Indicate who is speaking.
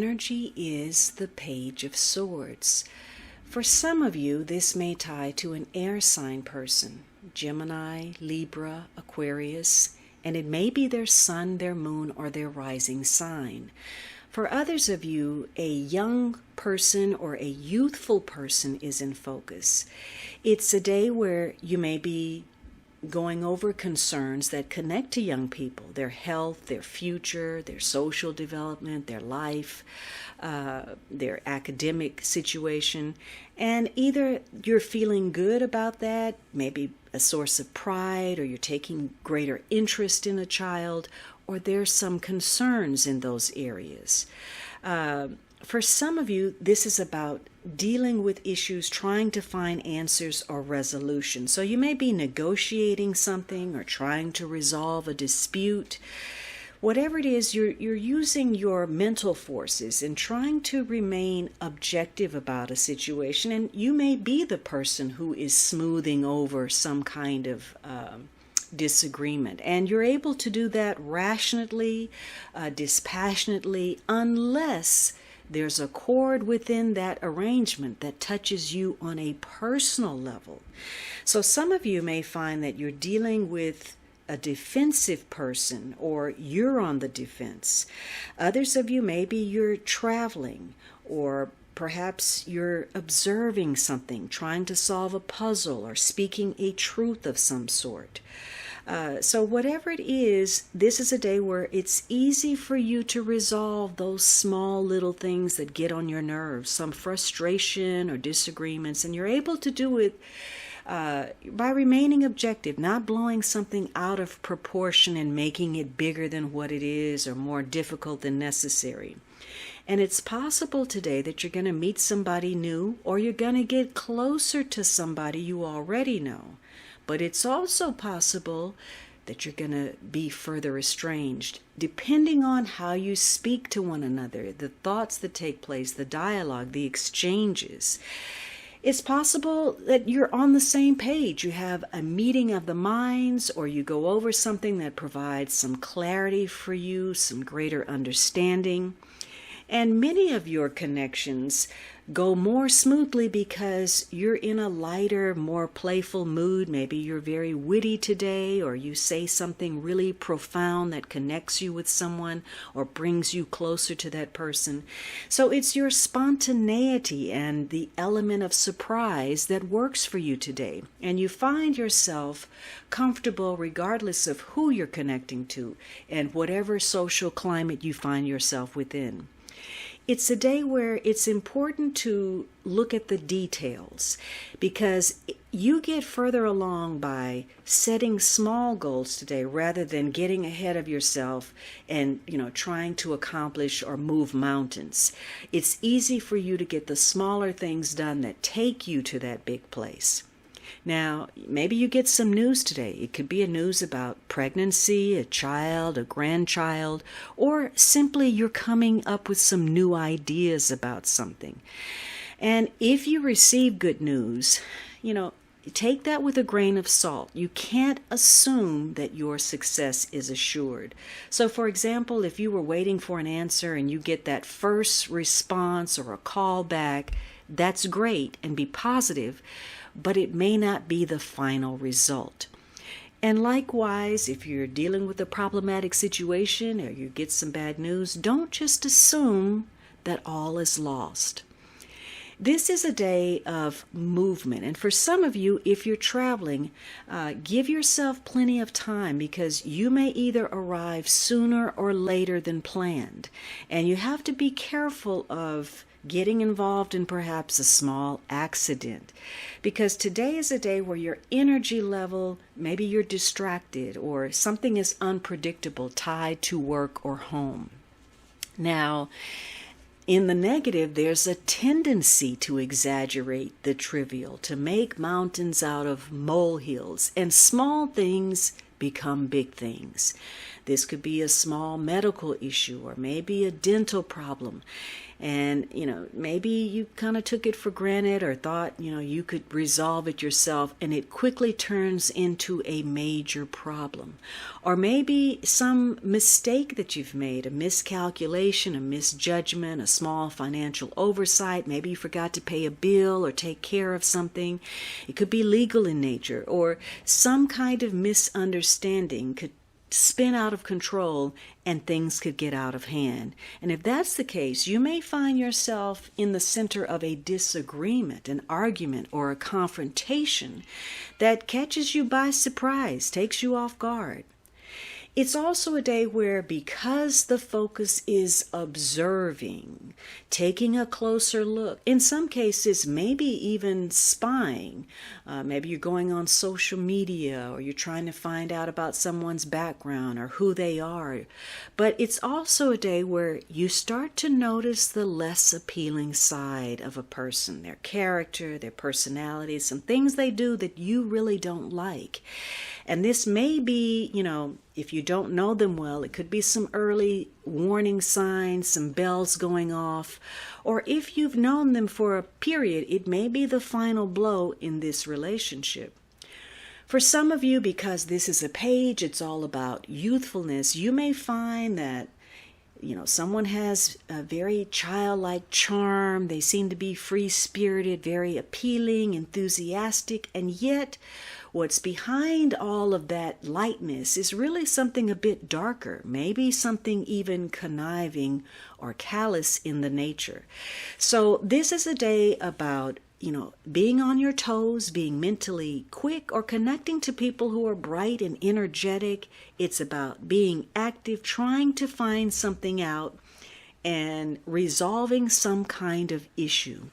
Speaker 1: energy is the Page of Swords. For some of you, this may tie to an air sign person, Gemini, Libra, Aquarius, and it may be their sun, their moon, or their rising sign. For others of you, a young person or a youthful person is in focus. It's a day where you may be going over concerns that connect to young people, their health, their future, their social development, their life, their academic situation. And either you're feeling good about that, maybe a source of pride, or you're taking greater interest in a child, or there's some concerns in those areas. For some of you, this is about dealing with issues, trying to find answers or resolution. So you may be negotiating something or trying to resolve a dispute. Whatever it is, you're using your mental forces and trying to remain objective about a situation. And you may be the person who is smoothing over some kind of disagreement. And you're able to do that rationally, dispassionately, unless there's a chord within that arrangement that touches you on a personal level. So some of you may find that you're dealing with a defensive person, or you're on the defense. Others of you, maybe you're traveling, or perhaps you're observing something, trying to solve a puzzle, or speaking a truth of some sort. So whatever it is, this is a day where it's easy for you to resolve those small little things that get on your nerves, some frustration or disagreements, and you're able to do it by remaining objective, not blowing something out of proportion and making it bigger than what it is or more difficult than necessary. And it's possible today that you're going to meet somebody new, or you're going to get closer to somebody you already know. But it's also possible that you're going to be further estranged, depending on how you speak to one another, the thoughts that take place, the dialogue, the exchanges. It's possible that you're on the same page. You have a meeting of the minds, or you go over something that provides some clarity for you, some greater understanding. And many of your connections go more smoothly because you're in a lighter, more playful mood. Maybe you're very witty today, or you say something really profound that connects you with someone or brings you closer to that person. So it's your spontaneity and the element of surprise that works for you today. And you find yourself comfortable regardless of who you're connecting to and whatever social climate you find yourself within. It's a day where it's important to look at the details, because you get further along by setting small goals today rather than getting ahead of yourself and, trying to accomplish or move mountains. It's easy for you to get the smaller things done that take you to that big place. Now, maybe you get some news today. It could be a news about pregnancy, a child, a grandchild, or simply you're coming up with some new ideas about something. And if you receive good news, take that with a grain of salt. You can't assume that your success is assured. So, for example, if you were waiting for an answer and you get that first response or a call back, that's great, and be positive, but it may not be the final result. And likewise, if you're dealing with a problematic situation or you get some bad news, don't just assume that all is lost. This is a day of movement, and for some of you, if you're traveling, give yourself plenty of time, because you may either arrive sooner or later than planned, and you have to be careful of getting involved in perhaps a small accident, because today is a day where your energy level, maybe you're distracted or something is unpredictable tied to work or home. Now, in the negative, there's a tendency to exaggerate the trivial, to make mountains out of molehills, and small things become big things. This could be a small medical issue or maybe a dental problem. And, maybe you kind of took it for granted or thought, you could resolve it yourself, and it quickly turns into a major problem. Or maybe some mistake that you've made, a miscalculation, a misjudgment, a small financial oversight. Maybe you forgot to pay a bill or take care of something. It could be legal in nature, or some kind of misunderstanding could spin out of control and things could get out of hand. And if that's the case, you may find yourself in the center of a disagreement, an argument, or a confrontation that catches you by surprise, takes you off guard. It's also a day where, because the focus is observing, taking a closer look, in some cases maybe even spying, maybe you're going on social media or you're trying to find out about someone's background or who they are. But it's also a day where you start to notice the less appealing side of a person, their character, their personality, some things they do that you really don't like. And this may be, if you don't know them well, it could be some early warning signs, some bells going off. Or if you've known them for a period, it may be the final blow in this relationship. For some of you, because this is a page, it's all about youthfulness, you may find that someone has a very childlike charm. They seem to be free-spirited, very appealing, enthusiastic, and yet what's behind all of that lightness is really something a bit darker, maybe something even conniving or callous in the nature. So this is a day about being on your toes, being mentally quick, or connecting to people who are bright and energetic. It's about being active, trying to find something out, and resolving some kind of issue.